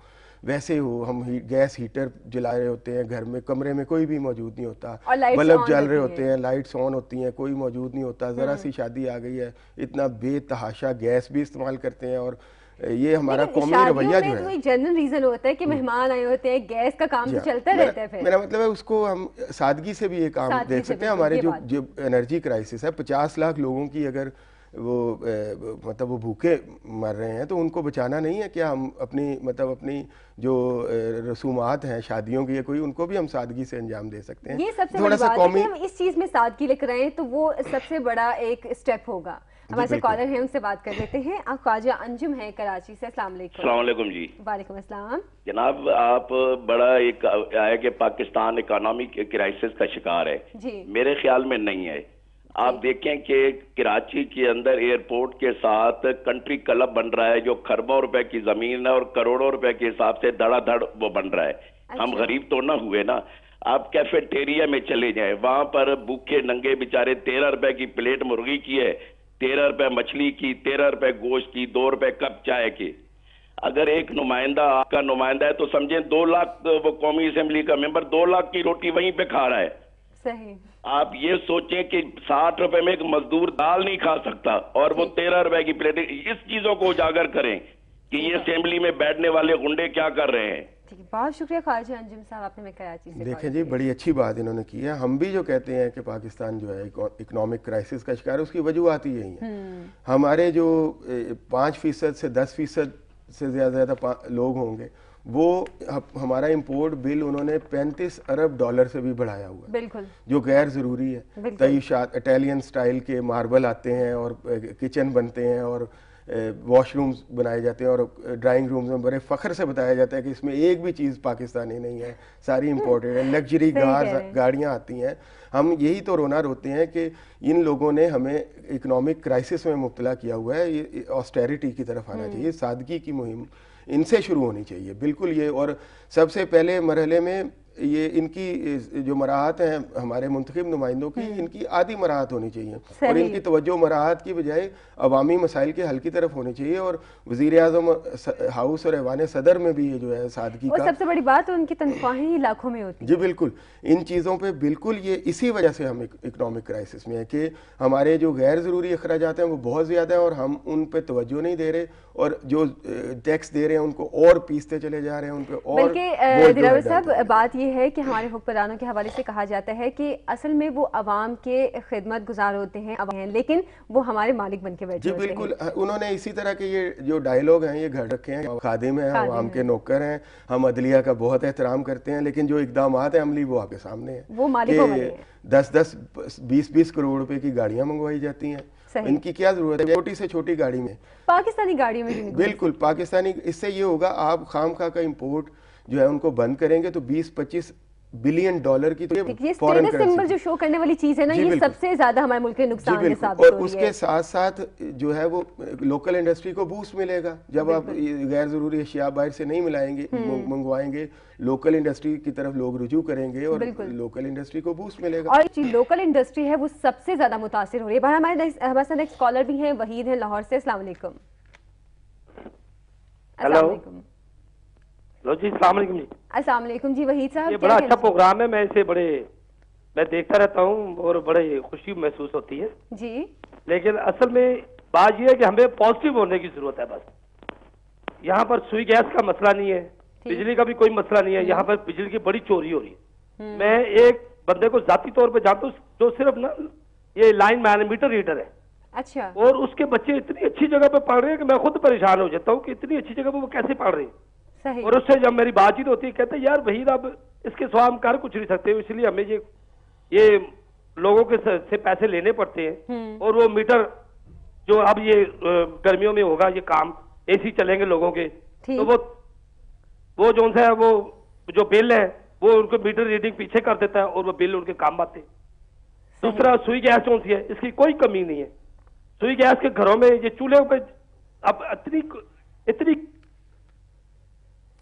वैसे हो, हम गैस हीटर जला रहे होते हैं घर में, कमरे में कोई भी मौजूद नहीं होता, बल्ब जल रहे होते हैं, लाइट्स ऑन होती हैं, कोई मौजूद नहीं होता, ज़रा सी शादी आ गई है, इतना बेतहाशा गैस भी इस्तेमाल करते हैं। और ये हमारा कौमी रवैया जो है, एक जनरल रीजन होता है कि मेहमान आए होते हैं, गैस का काम तो चलता रहता है। फिर मेरा मतलब है उसको हम सादगी से भी ये काम देख सकते हैं। हमारे जो एनर्जी क्राइसिस है, 50 लाख लोगों की अगर वो मतलब वो भूखे मर रहे हैं, तो उनको बचाना नहीं है क्या? हम अपनी जो रसूमात हैं शादियों की, कोई उनको भी हम सादगी से अंजाम दे सकते हैं। ये सबसे थोड़ा सा कौमी हम इस चीज में सादगी लेकर आए तो वो सबसे बड़ा एक स्टेप होगा। हमारे से कॉलर हैं, उनसे बात कर लेते हैं। आप ख्वाजा अंजुम हैं कराची से। अस्सलाम वालेकुम जी। वालेकुम अस्सलाम जनाब, आप बड़ा एक आया कि पाकिस्तान इकोनॉमिक क्राइसिस का शिकार है जी। मेरे ख्याल में नहीं है। आप देखें कि कराची के अंदर एयरपोर्ट के साथ कंट्री क्लब बन रहा है जो खरबों रुपए की जमीन है और करोड़ों रुपए के हिसाब से धड़ाधड़ वो बन रहा है। हम गरीब तो ना हुए ना। आप कैफेटेरिया में चले जाएं, वहां पर भूखे नंगे बेचारे 13 रुपए की प्लेट मुर्गी की है, 13 रुपए मछली की, 13 रुपए गोश्त की, 2 रुपए कप चाय की। अगर एक नुमाइंदा आपका नुमाइंदा है तो समझे 2 लाख वो कौमी असेंबली का मेंबर 2 लाख की रोटी वहीं पे खा रहा है। सही। आप ये सोचें कि 60 रुपए में एक मजदूर दाल नहीं खा सकता और वो 13 रुपए की प्लेट। इस चीजों को उजागर करें कि ये असेंबली में बैठने वाले गुंडे क्या कर रहे हैं। बहुत शुक्रिया ख्वाजा अंजुम साहब, आपने मैं कराची से देखें जी, बड़ी अच्छी बात इन्होंने की है। हम भी जो कहते हैं कि पाकिस्तान जो है इकोनॉमिक क्राइसिस का शिकार है, उसकी वजूहत ही यही है। हमारे जो 5% से 10% से ज़्यादा लोग होंगे, वो हमारा इंपोर्ट बिल उन्होंने 35 अरब डॉलर से भी बढ़ाया हुआ है, बिल्कुल, जो गैर ज़रूरी है। तईशात इटालियन स्टाइल के मार्बल आते हैं और किचन बनते हैं और वॉशरूम्स बनाए जाते हैं और ड्राइंग रूम्स में बड़े फ़ख्र से बताया जाता है कि इसमें एक भी चीज़ पाकिस्तानी नहीं है, सारी इंपोर्टेड है। लग्जरी गाड़ियाँ आती हैं। हम यही तो रोना रोते हैं कि इन लोगों ने हमें इकोनॉमिक क्राइसिस में मुब्तला किया हुआ है। ये ऑस्टेरिटी की तरफ आना चाहिए, सादगी की मुहिम इनसे शुरू होनी चाहिए बिल्कुल ये। और सबसे पहले मरहले में ये इनकी जो मराहत हैं हमारे मुंतखब नुमाइंदों की, इनकी आधी मराहत होनी चाहिए और इनकी तवज्जो मराहत की बजाय अवामी मसाइल के हल की तरफ होनी चाहिए। और वज़ीर आज़म हाउस और ऐवान सदर में भी ये जो है सादगी का, सबसे बड़ी बात है उनकी तनख्वाहें ही लाखों में होती जी बिल्कुल। इन चीज़ों पे बिल्कुल ये इसी वजह से हम इकनॉमिक क्राइसिस में है कि हमारे जो गैर ज़रूरी अखराजात हैं वो बहुत ज़्यादा हैं और हम उन पे तवज्जो नहीं दे रहे और जो टैक्स दे रहे हैं उनको और पीसते चले जा रहे हैं, उन पे और। बल्कि दिलावर साहब, बात ये है कि हमारे हुक्मरानों के हवाले से कहा जाता है कि असल में वो अवाम के खिदमत गुजार होते हैं, लेकिन वो हमारे मालिक बन के बैठे जी बिल्कुल। उन्होंने इसी तरह के ये जो डायलॉग हैं ये घर रखे हैं, खादिम हैं, अवाम के नौकर हैं, हम अदलिया का बहुत एहतराम करते हैं, लेकिन जो इकदाम है अमली वो आपके सामने है। वो मालिकों वाले हैं। 10-10, 20-20 करोड़ रुपए की गाड़ियां मंगवाई जाती हैं, इनकी क्या जरूरत है छोटी से छोटी गाड़ी में, पाकिस्तानी गाड़ियों में। बिल्कुल पाकिस्तानी। इससे ये होगा आप खामखा का इंपोर्ट जो है उनको बंद करेंगे तो 20-25 बिलियन डॉलर की तो ये स्टेटस सिंबल जो शो करने वाली चीज है ना, ये सबसे ज्यादा हमारे मुल्क के नुकसान में साबित हो रही है। और उसके साथ साथ जो है वो लोकल इंडस्ट्री को बूस्ट मिलेगा जब आप गैर जरूरी अशिया बाहर से नहीं मिलाएंगे, मंगवाएंगे, लोकल इंडस्ट्री की तरफ लोग रुजू करेंगे और लोकल इंडस्ट्री को बूस्ट मिलेगा। और जो लोकल इंडस्ट्री है वो सबसे ज्यादा मुतासिर हो रही है। हमारे साथ नेक्स्ट कॉलर भी हैं, वहीद हैं लाहौर से। अस्सलाम वालेकुम। हेलो जी, अस्सलाम वालेकुम जी। अस्सलाम वालेकुम जी। वहीद साहब, ये बड़ा अच्छा प्रोग्राम है, मैं देखता रहता हूँ और बड़े खुशी महसूस होती है जी। लेकिन असल में बात यह है कि हमें पॉजिटिव होने की जरूरत है। बस यहाँ पर सुई गैस का मसला नहीं है, बिजली का भी कोई मसला नहीं है, यहाँ पर बिजली की बड़ी चोरी हो रही है। मैं एक बंदे को जाती तौर पर जानता हूँ जो सिर्फ ना ये लाइन मैन मीटर रीडर है। अच्छा। और उसके बच्चे इतनी अच्छी जगह पे पढ़ रहे हैं कि मैं खुद परेशान हो जाता हूँ कि इतनी अच्छी जगह पे वो कैसे पढ़ रहे हैं। सही। और उससे जब मेरी बातचीत होती है कहते हैं यार वहीद अब इसके सिवा हम कर कुछ नहीं सकते, इसलिए हमें ये लोगों के से पैसे लेने पड़ते हैं। और वो मीटर जो अब ये गर्मियों में होगा ये काम, एसी चलेंगे लोगों के, तो वो जो है वो जो बिल है वो उनको मीटर रीडिंग पीछे कर देता है और वो बिल उनके काम आते। दूसरा सुई गैस कौन सी है, इसकी कोई कमी नहीं है। सुई गैस के घरों में ये चूल्हे पे अब इतनी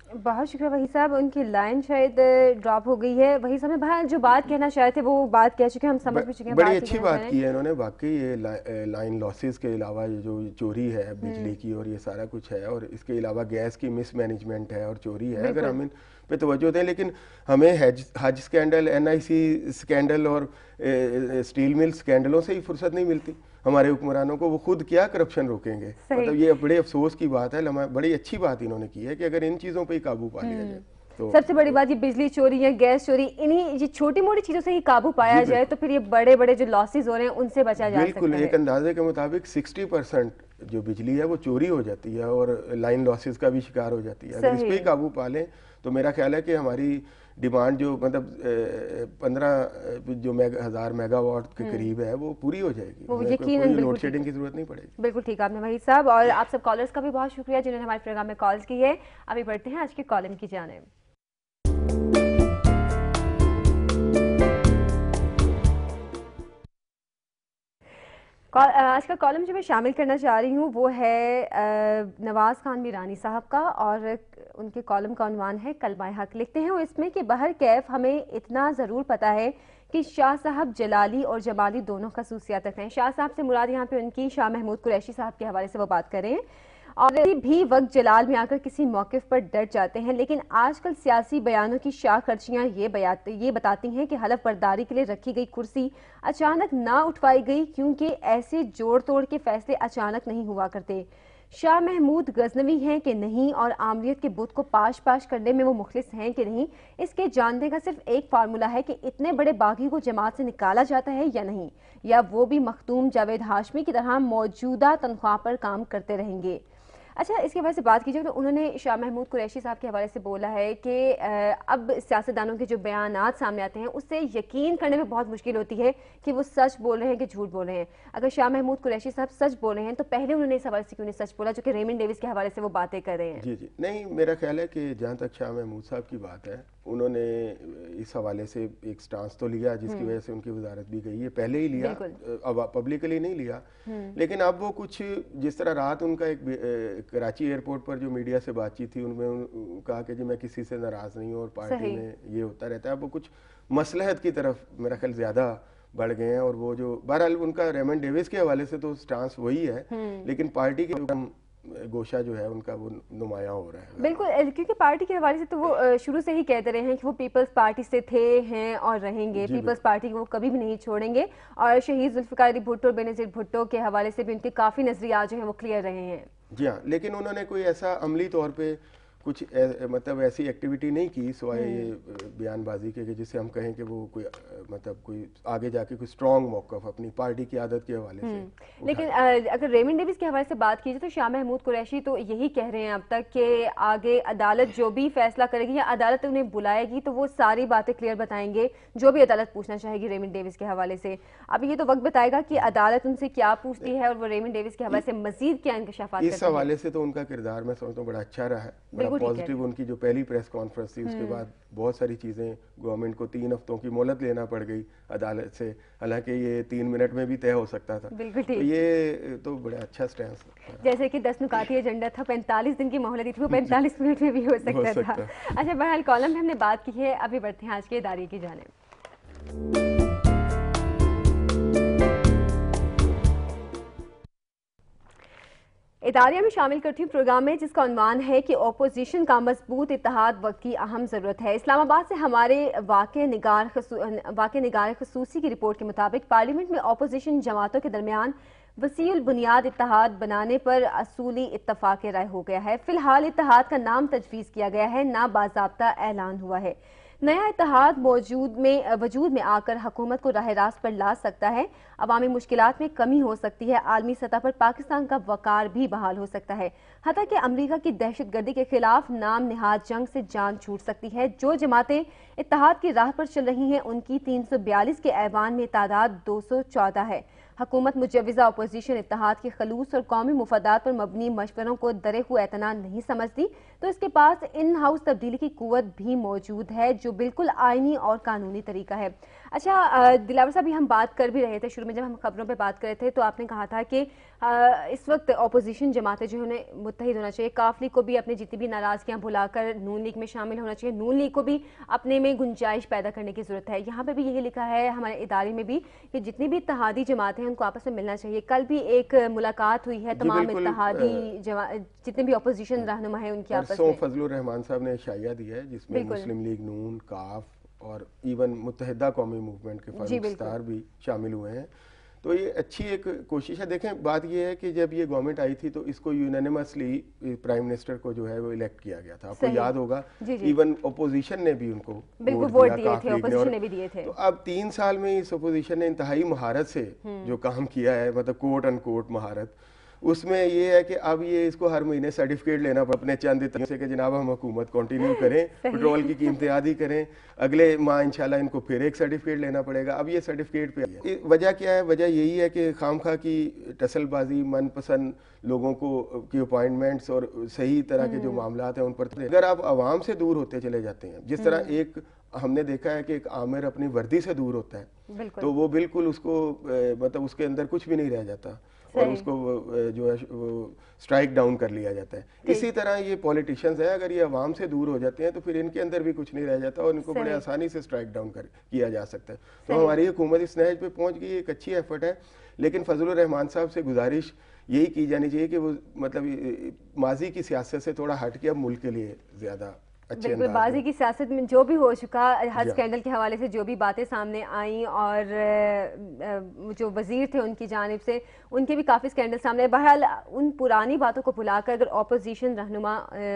बहुत शुक्रिया वही साहब। उनकी लाइन शायद ड्रॉप हो गई है। वही साहब भाई जो बात कहना चाहे थे वो बात कह चुके हैं, हम समझ भी चुके हैं। बड़ी अच्छी बात की है इन्होंने वाकई। ये लाइन लॉसेस के अलावा ये जो चोरी है बिजली की और ये सारा कुछ है, और इसके अलावा गैस की मिसमैनेजमेंट है और चोरी है, अगर हम इन पे तवज्जो दें। लेकिन हमें हज स्कैंडल, NIC स्कैंडल और स्टील मिल स्कैंडलों से ही फुर्सत नहीं मिलती हमारे हुक्मरानों को। वो खुद क्या करप्शन रोकेंगे? मतलब ये बड़े अफसोस की बात है। बड़ी अच्छी बात इन्होंने की है कि अगर इन चीजों पे ही काबू पा लिया जाए तो सबसे बड़ी बात ये बिजली चोरी या गैस चोरी, इन्हीं ये छोटी मोटी चीजों से ही काबू पाया जाए तो फिर ये बड़े बड़े जो लॉसेस हो रहे हैं उनसे बचा जा सकता है। बिल्कुल। एक अंदाजे के मुताबिक 60% जो बिजली है वो चोरी हो जाती है और लाइन लॉसेस का भी शिकार हो जाती है। अगर इस पे ही काबू पा लें तो मेरा ख्याल है कि हमारी डिमांड जो मतलब 15,000 मेगावाट के करीब है वो पूरी हो जाएगी। कोई लोड शेडिंग की जरूरत नहीं पड़ेगी। बिल्कुल ठीक आपने वहीद साहब। और आप सब कॉलर्स का भी बहुत शुक्रिया जिन्होंने हमारे प्रोग्राम में कॉल्स की है। अभी बढ़ते हैं आज के कॉलम की जानिब। आज का कॉलम जो मैं शामिल करना चाह रही हूँ वो है नवाज खान मीरानी साहब का, और उनके कॉलम का उन्वान है कलमाए हक। लिखते हैं वो इसमें कि बहर कैफ हमें इतना ज़रूर पता है कि शाह साहब जलाली और जमाली दोनों खसूसियात रखते हैं। शाह साहब से मुराद यहाँ पे उनकी शाह महमूद कुरैशी साहब के हवाले से वो बात करें। और भी वक्त जलाल में आकर किसी मौक़िफ़ पर डट जाते हैं, लेकिन आजकल सियासी बयानों की शाह खर्चियाँ ये बताती हैं कि हलफ बर्दारी के लिए रखी गई कुर्सी अचानक ना उठवाई गई, क्योंकि ऐसे जोड़ तोड़ के फैसले अचानक नहीं हुआ करते। शाह महमूद गजनवी हैं कि नहीं, और आमरीत के बुत को पाश पाश करने में वो मुखलिस हैं कि नहीं, इसके जानने का सिर्फ एक फार्मूला है कि इतने बड़े बागी को जमात से निकाला जाता है या नहीं, या वो भी मखदूम जावेद हाशमी की तरह मौजूदा तनख्वाह पर काम करते रहेंगे। अच्छा, इसके हवाले से बात कीजिए तो उन्होंने शाह महमूद कुरैशी साहब के हवाले से बोला है कि अब सियासतदानों के जो बयानात सामने आते हैं उससे यकीन करने में बहुत मुश्किल होती है कि वो सच बोल रहे हैं कि झूठ बोल रहे हैं। अगर शाह महमूद कुरैशी साहब सच बोल रहे हैं तो पहले उन्होंने इस हवाले से क्यों नहीं सच बोला, जो कि रेमंड डेविस के हवाले से वो बातें कर रहे हैं। जी जी नहीं, मेरा ख्याल है कि जहाँ तक शाह महमूद साहब की बात है, उन्होंने इस हवाले से एक स्टांस तो लिया जिसकी वजह से उनकी वजारत भी गई है। पहले ही लिया, अब पब्लिकली नहीं लिया, लेकिन अब वो कुछ जिस तरह रात उनका एक कराची एयरपोर्ट पर जो मीडिया से बातचीत थी उनमें कहा कि जी मैं किसी से नाराज नहीं हूँ और पार्टी में ये होता रहता है। वो कुछ मसलहत की तरफ मेरा ख्याल ज्यादा बढ़ गए हैं, और वो जो बहरहाल उनका रेमंड डेविस के हवाले से तो स्टांस वही है, लेकिन पार्टी के गोशा जो है उनका वो नुमाया हो रहा है। बिल्कुल, क्योंकि पार्टी के हवाले से तो वो शुरू से ही कहते रहे हैं कि वो पीपल्स पार्टी से थे, हैं और रहेंगे। पीपल्स पार्टी को वो कभी भी नहीं छोड़ेंगे, और शहीद जुल्फिकार अली भुट्टो और बेनज़ीर भुट्टो के हवाले से भी उनके काफी नजरियात जो है वो क्लियर रहे हैं। जी हाँ, लेकिन उन्होंने कोई ऐसा अमली तौर पे कुछ मतलब ऐसी एक्टिविटी नहीं की सिवाय ये बयानबाजी के, जिससे हम कहें कि वो कोई मतलब कोई आगे जाके कोई स्ट्रॉन्ग मौक़िफ़ अपनी पार्टी की आदत के हवाले से। लेकिन अगर रेमंड डेविस के हवाले से बात की जाए तो शाह महमूद कुरैशी तो यही कह रहे हैं अब तक कि आगे अदालत जो भी फैसला करेगी या अदालत उन्हें बुलाएगी तो वो सारी बातें क्लियर बताएंगे, जो भी अदालत पूछना चाहेगी रेमंड डेविस के हवाले से। अब ये तो वक्त बताएगा कि अदालत उनसे क्या पूछती है और वो रेमंड डेविस के हवाले से मजीद क्या इंकशाफात इस हवाले से तो उनका किरदार मैं समझता हूँ बड़ा अच्छा रहा है, बड़ा पॉजिटिव। उनकी जो पहली प्रेस कॉन्फ्रेंस थी उसके बाद बहुत सारी चीजें, गवर्नमेंट को 3 हफ्तों की मोहलत लेना पड़ गई अदालत से, हालांकि ये 3 मिनट में भी तय हो सकता था। बिल्कुल तो ये तो बड़ा अच्छा स्टैंस है। जैसे कि 10 नुकाती एजेंडा था, 45 दिन की मोहलत दी थी, वो 45 मिनट में भी हो सकता था। अच्छा, बहरहाल कॉलम में हमने बात की है, अभी बढ़ते हैं आज के इदारे की जानिब। इदारिया में शामिल करती हूँ प्रोग्राम में, जिसका उन्वान है कि ओपोजिशन का मजबूत इत्तेहाद वक्त की अहम ज़रूरत है। इस्लामाबाद से हमारे वाक़े निगार खसूसी की रिपोर्ट के मुताबिक पार्लियामेंट में ओपोजिशन जमातों के दरमियान वसीउल बुनियाद इत्तेहाद बनाने पर असूली इत्तफाक राय हो गया है। फिलहाल इत्तेहाद का नाम तजवीज़ किया गया है, ना बाज़ाब्ता ऐलान हुआ है। नया इत्तेहाद वजूद में आकर हुकूमत को राह रास्त पर ला सकता है, अवामी मुश्किलात में कमी हो सकती है, आलमी सतह पर पाकिस्तान का वकार भी बहाल हो सकता है। हत्ता कि अमरीका की दहशतगर्दी के खिलाफ नाम निहाद जंग से जान छूट सकती है। जो जमातें इत्तेहाद की राह पर चल रही हैं उनकी 342 के ऐवान में तादाद 214 है। हुकूमत मुजव्विज़ा अपोजिशन इत्तेहाद के खलूस और कौमी मुफादात पर मबनी मशवरों को दरे हुए एतना नहीं समझती, तो इसके पास इन हाउस तब्दीली की कुव्वत भी मौजूद है, जो बिल्कुल आईनी और कानूनी तरीका है। अच्छा दिलावर साहब, हम बात कर भी रहे थे शुरू में, जब हम खबरों पे बात कर रहे थे तो आपने कहा था कि इस वक्त अपोजिशन जमातें जो उन्हें मुत्तहिद होना चाहिए, काफ लीग को भी अपनी जितनी भी नाराजगियां भुलाकर नून लीग में शामिल होना चाहिए, नून लीग को भी अपने में गुंजाइश पैदा करने की जरूरत है। यहाँ पे भी यही लिखा है हमारे इदारे में भी कि जितनी भी इत्तेहादी जमातें हैं उनको आपस में मिलना चाहिए। कल भी एक मुलाकात हुई है तमाम इत्तेहादी जितने भी अपोजिशन रहनुमा है उनकी आपस में। फजलुर रहमान साहब ने शाया दी है जिसमें मुस्लिम लीग नून, काफ और इवन मुत्तहिदा कौमी मूवमेंट के फारूक स्टार भी शामिल हुए हैं। तो ये अच्छी एक कोशिश है। देखें, बात ये है कि जब ये गवर्नमेंट आई थी तो इसको यूनानिमसली प्राइम मिनिस्टर को जो है वो इलेक्ट किया गया था। आपको याद होगा, इवन ओपोजिशन ने भी उनको वोट दिए थे, ओपोजिशन ने भी दिए थे। तो अब 3 साल में इस ओपोजिशन ने इंतहाई महारत से जो काम किया है, मतलब कोट अनकोट महारत, उसमें ये है कि अब ये इसको हर महीने सर्टिफिकेट लेना पड़ा अपने चंद से कि जनाब हम हुकूमत कंटिन्यू करें, पेट्रोल की कीमतें आधी करें, अगले माह इंशाल्लाह इनको फिर एक सर्टिफिकेट लेना पड़ेगा। अब ये सर्टिफिकेट पे है। वजह क्या है? वजह यही है कि खामखा की टसलबाजी, मनपसंद लोगों को की अपॉइंटमेंट्स और सही तरह के जो मामला हैं उन पर, अगर आप आवाम से दूर होते चले जाते हैं, जिस तरह एक हमने देखा है कि एक आमिर अपनी वर्दी से दूर होता है तो वो बिल्कुल उसको मतलब उसके अंदर कुछ भी नहीं रह जाता और उसको जो है वो स्ट्राइक डाउन कर लिया जाता है। इसी तरह ये पॉलिटिशियंस है, अगर ये अवाम से दूर हो जाते हैं तो फिर इनके अंदर भी कुछ नहीं रह जाता और इनको बड़े आसानी से स्ट्राइक डाउन किया जा सकता है। तो हमारी हुकूमत इस नहज पे पहुंच गई, एक अच्छी एफर्ट है। लेकिन फजलुर रहमान साहब से गुजारिश यही की जानी चाहिए कि वो मतलब माजी की सियासत से थोड़ा हट के अब मुल्क के लिए ज्यादा बिल्कुल बाजी की सियासत में जो भी हो चुका, हज स्कैंडल के हवाले से जो भी बातें सामने आई और जो वजीर थे उनकी जानिब से उनके भी काफ़ी स्कैंडल सामने। बहरहाल उन पुरानी बातों को भुलाकर अगर ऑपोजिशन रहनुमा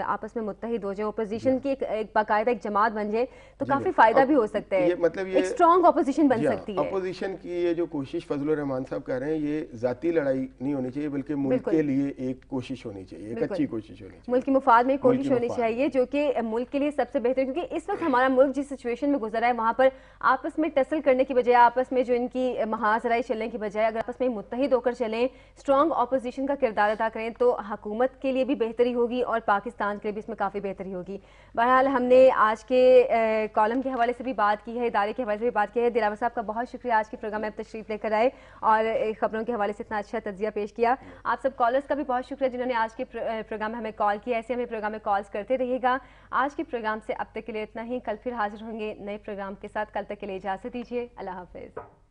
आपस में मुत्तहिद हो जाए, ऑपोजिशन की एक बाकायदा एक जमात बन जाए तो काफ़ी फायदा भी हो सकता है, मतलब ये एक स्ट्रॉन्ग ऑपोजिशन बन सकती है। ऑपोजिशन की ये जो कोशिश फजलुर रहमान साहब कह रहे हैं, ये जाती लड़ाई नहीं होनी चाहिए बल्कि मुल्क के लिए एक कोशिश होनी चाहिए, एक अच्छी कोशिश होनी चाहिए, मुल्क के मुफाद में कोशिश होनी चाहिए, जो कि मुल्क के लिए सबसे बेहतर, क्योंकि इस वक्त हमारा मुल्क जिस सिचुएशन में गुजरा है वहाँ पर आपस में टसल करने की बजाय, आपस में जो इनकी महाजराई चलने की बजाय अगर आपस में मुत्तहिद होकर चलें, स्ट्रॉन्ग अपोजिशन का किरदार अदा करें, तो हुकूमत के लिए भी बेहतरी होगी और पाकिस्तान के लिए भी इसमें काफ़ी बेहतरी होगी। बहरहाल हमने आज के कॉलम के हवाले से भी बात की है, इदारे के हवाले से भी बात की है। दिलावर साहब का बहुत शुक्रिया, आज के प्रोग्राम में आप तशरीफ लेकर आए और खबरों के हवाले से इतना अच्छा तज्जिया पेश किया। आप सब कॉलर्स का भी बहुत शुक्रिया जिन्होंने आज के प्रोग्राम में हमें कॉल किया। ऐसे हमें प्रोग्राम में कॉल्स करते रहिएगा। आज के प्रोग्राम से अब तक के लिए इतना ही, कल फिर हाजिर होंगे नए प्रोग्राम के साथ। कल तक के लिए इजाज़त दीजिए, अल्लाह हाफिज़।